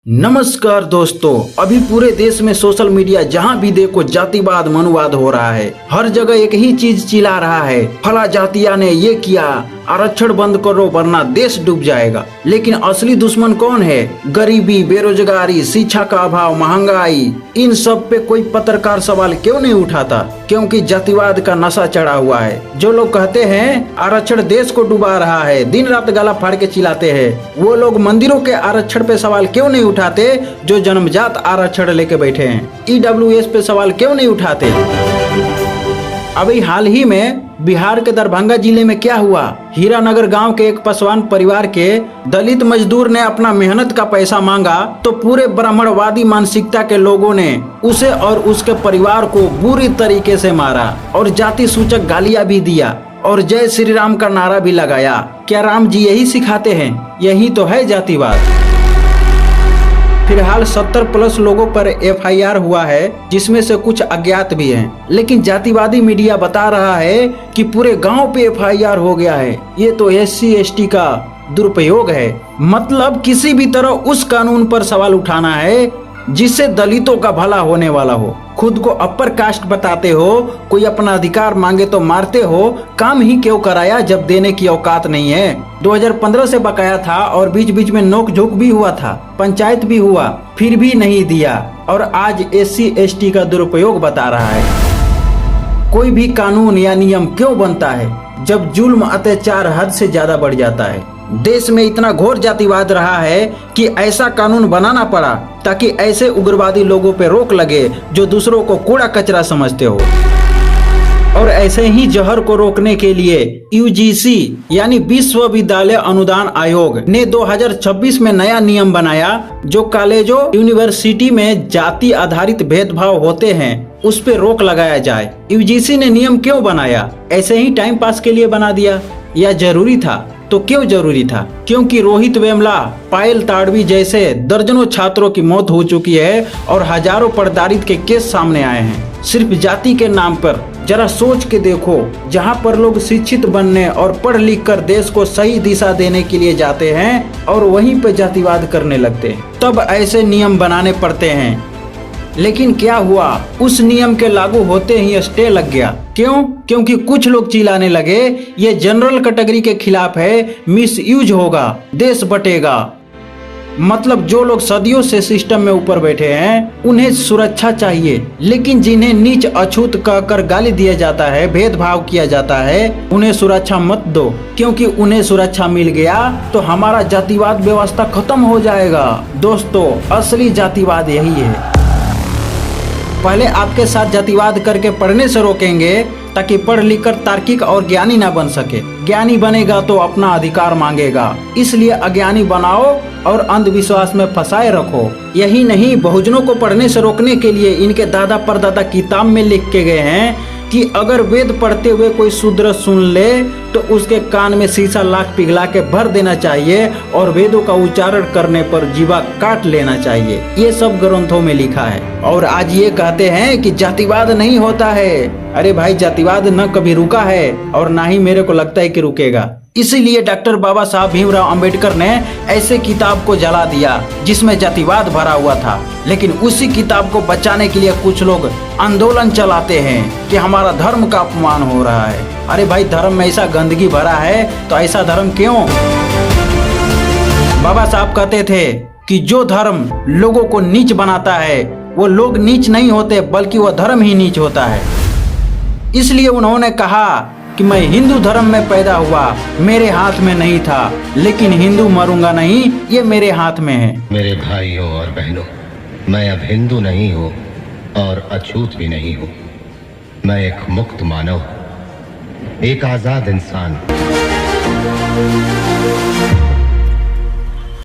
नमस्कार दोस्तों, अभी पूरे देश में सोशल मीडिया जहां भी देखो जातिवाद मनुवाद हो रहा है। हर जगह एक ही चीज चिल्ला रहा है, फला जातिया ने ये किया, आरक्षण बंद करो वरना देश डूब जाएगा। लेकिन असली दुश्मन कौन है? गरीबी, बेरोजगारी, शिक्षा का अभाव, महंगाई। इन सब पे कोई पत्रकार सवाल क्यों नहीं उठाता? क्योंकि जातिवाद का नशा चढ़ा हुआ है। जो लोग कहते हैं आरक्षण देश को डुबा रहा है, दिन रात गला फाड़ के चिल्लाते हैं, वो लोग मंदिरों के आरक्षण पे सवाल क्यों नहीं उठाते? जो जन्मजात आरक्षण लेके बैठे हैं, EWS पे सवाल क्यों नहीं उठाते? अभी हाल ही में बिहार के दरभंगा जिले में क्या हुआ? हीरानगर गांव के एक पासवान परिवार के दलित मजदूर ने अपना मेहनत का पैसा मांगा तो पूरे ब्राह्मणवादी मानसिकता के लोगों ने उसे और उसके परिवार को बुरी तरीके से मारा और जाति सूचक गालियां भी दिया और जय श्री राम का नारा भी लगाया। क्या राम जी यही सिखाते हैं? यही तो है जातिवाद। फिलहाल 70+ लोगों पर FIR हुआ है, जिसमें से कुछ अज्ञात भी हैं। लेकिन जातिवादी मीडिया बता रहा है कि पूरे गांव पे FIR हो गया है। ये तो SC ST का दुरुपयोग है। मतलब किसी भी तरह उस कानून पर सवाल उठाना है जिससे दलितों का भला होने वाला हो। खुद को अपर कास्ट बताते हो, कोई अपना अधिकार मांगे तो मारते हो। काम ही क्यों कराया जब देने की औकात नहीं है? 2015 से बकाया था और बीच बीच में नोक झोंक भी हुआ था, पंचायत भी हुआ, फिर भी नहीं दिया। और आज SC ST का दुरुपयोग बता रहा है। कोई भी कानून या नियम क्यों बनता है जब जुल्म अत्याचार हद से ज्यादा बढ़ जाता है? देश में इतना घोर जातिवाद रहा है कि ऐसा कानून बनाना पड़ा ताकि ऐसे उग्रवादी लोगों पे रोक लगे जो दूसरों को कूड़ा कचरा समझते हो। और ऐसे ही जहर को रोकने के लिए UGC यानी विश्वविद्यालय अनुदान आयोग ने 2026 में नया नियम बनाया जो कॉलेजों यूनिवर्सिटी में जाति आधारित भेदभाव होते हैं उस पे रोक लगाया जाए। UGC ने नियम क्यों बनाया? ऐसे ही टाइम पास के लिए बना दिया या जरूरी था? तो क्यों जरूरी था? क्योंकि रोहित वेमला, पायल ताड़वी जैसे दर्जनों छात्रों की मौत हो चुकी है और हजारों प्रताड़ित के केस सामने आए हैं सिर्फ जाति के नाम पर। जरा सोच के देखो, जहां पर लोग शिक्षित बनने और पढ़ लिख कर देश को सही दिशा देने के लिए जाते हैं और वहीं पे जातिवाद करने लगते हैं, तब ऐसे नियम बनाने पड़ते हैं। लेकिन क्या हुआ? उस नियम के लागू होते ही स्टे लग गया। क्यों? क्योंकि कुछ लोग चिल्लाने लगे ये जनरल कैटेगरी के खिलाफ है, मिसयूज होगा, देश बटेगा। मतलब जो लोग सदियों से सिस्टम में ऊपर बैठे हैं उन्हें सुरक्षा चाहिए, लेकिन जिन्हें नीच अछूत कहकर गाली दिया जाता है, भेदभाव किया जाता है, उन्हें सुरक्षा मत दो। क्योंकि उन्हें सुरक्षा मिल गया तो हमारा जातिवाद व्यवस्था खत्म हो जाएगा। दोस्तों, असली जातिवाद यही है। पहले आपके साथ जातिवाद करके पढ़ने से रोकेंगे ताकि पढ़ लिख कर तार्किक और ज्ञानी ना बन सके। ज्ञानी बनेगा तो अपना अधिकार मांगेगा, इसलिए अज्ञानी बनाओ और अंधविश्वास में फंसाए रखो। यही नहीं, बहुजनों को पढ़ने से रोकने के लिए इनके दादा परदादा किताब में लिख के गए हैं कि अगर वेद पढ़ते हुए कोई शूद्र सुन ले तो उसके कान में शीशा लाख पिघला के भर देना चाहिए और वेदों का उच्चारण करने पर जीवा काट लेना चाहिए। ये सब ग्रंथों में लिखा है। और आज ये कहते हैं कि जातिवाद नहीं होता है। अरे भाई, जातिवाद न कभी रुका है और ना ही मेरे को लगता है कि रुकेगा। इसीलिए डॉक्टर बाबा साहब भीमराव अंबेडकर ने ऐसे किताब को जला दिया जिसमें जातिवाद भरा हुआ था। लेकिन उसी किताब को बचाने के लिए कुछ लोग आंदोलन चलाते हैं कि हमारा धर्म का अपमान हो रहा है। अरे भाई, धर्म में ऐसा गंदगी भरा है तो ऐसा धर्म क्यों? बाबा साहब कहते थे कि जो धर्म लोगों को नीच बनाता है वो लोग नीच नहीं होते, बल्कि वह धर्म ही नीच होता है। इसलिए उन्होंने कहा कि मैं हिंदू धर्म में पैदा हुआ, मेरे हाथ में नहीं था, लेकिन हिंदू मरूंगा नहीं, ये मेरे हाथ में है। मेरे भाइयों और बहनों, मैं अब हिंदू नहीं हूँ और अछूत भी नहीं हूँ। मैं एक मुक्त मानव, एक आजाद इंसान।